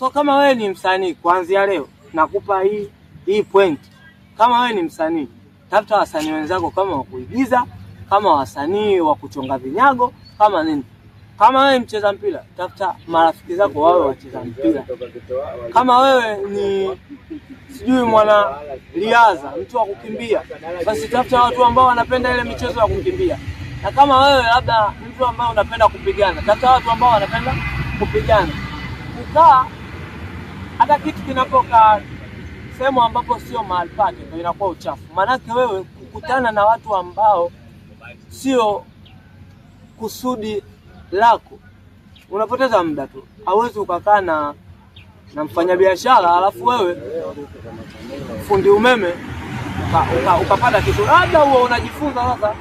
So kama wewe ni msanii, kuanzia leo nakupa hii point. Kama wewe ni msanii, tafuta wasanii wenzako kama wa kuigiza, kama wasanii wa kuchonga vinyago, kama nini. Kama wewe mcheza mpira, tafuta marafiki zako wawe wacheza mpira. Kama wewe ni sijui mwana riadha, mtu wa kukimbia, basi tafuta watu ambao wanapenda ile michezo ya kukimbia. Na kama wewe labda mtu ambao unapenda kupigana, tafuta watu ambao wanapenda kupigana. Kukaa hata kitu kinapokaa sehemu ambapo sio mahali pake ndio inakuwa uchafu. Maanake wewe kukutana na watu ambao sio kusudi lako, unapoteza muda tu. Hauwezi ukakaa na mfanyabiashara alafu wewe fundi umeme ukapata kitu. Labda huo unajifunza sasa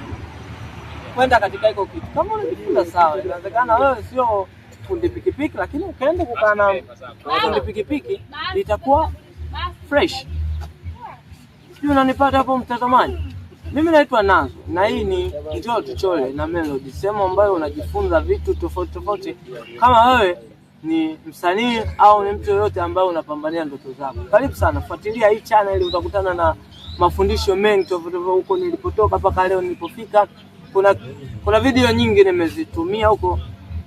kwenda katika hiko kitu. Kama unajifunza sawa, inawezekana wewe sio fundi pikipiki, lakini ukaenda kukaa na fundi pikipiki itakuwa fresh. Sio, unanipata hapo mtazamaji? Mimi naitwa Nazo na hii ni Njoo Tuchole na Melody, sehemu ambayo unajifunza vitu tofauti tofauti. Kama wewe ni msanii au ni mtu yoyote ambaye unapambania ndoto zako, karibu sana, fuatilia hii channel ili utakutana na mafundisho mengi tofauti huko nilipotoka mpaka leo nilipofika. Kuna video nyingi nimezitumia huko.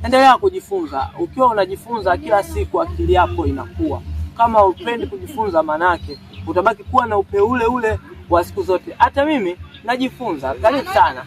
Endelea kujifunza. Ukiwa unajifunza kila siku, akili yako inakuwa. Kama upendi kujifunza, manake utabaki kuwa na upe ule wa siku zote. Hata mimi najifunza. Karibu sana.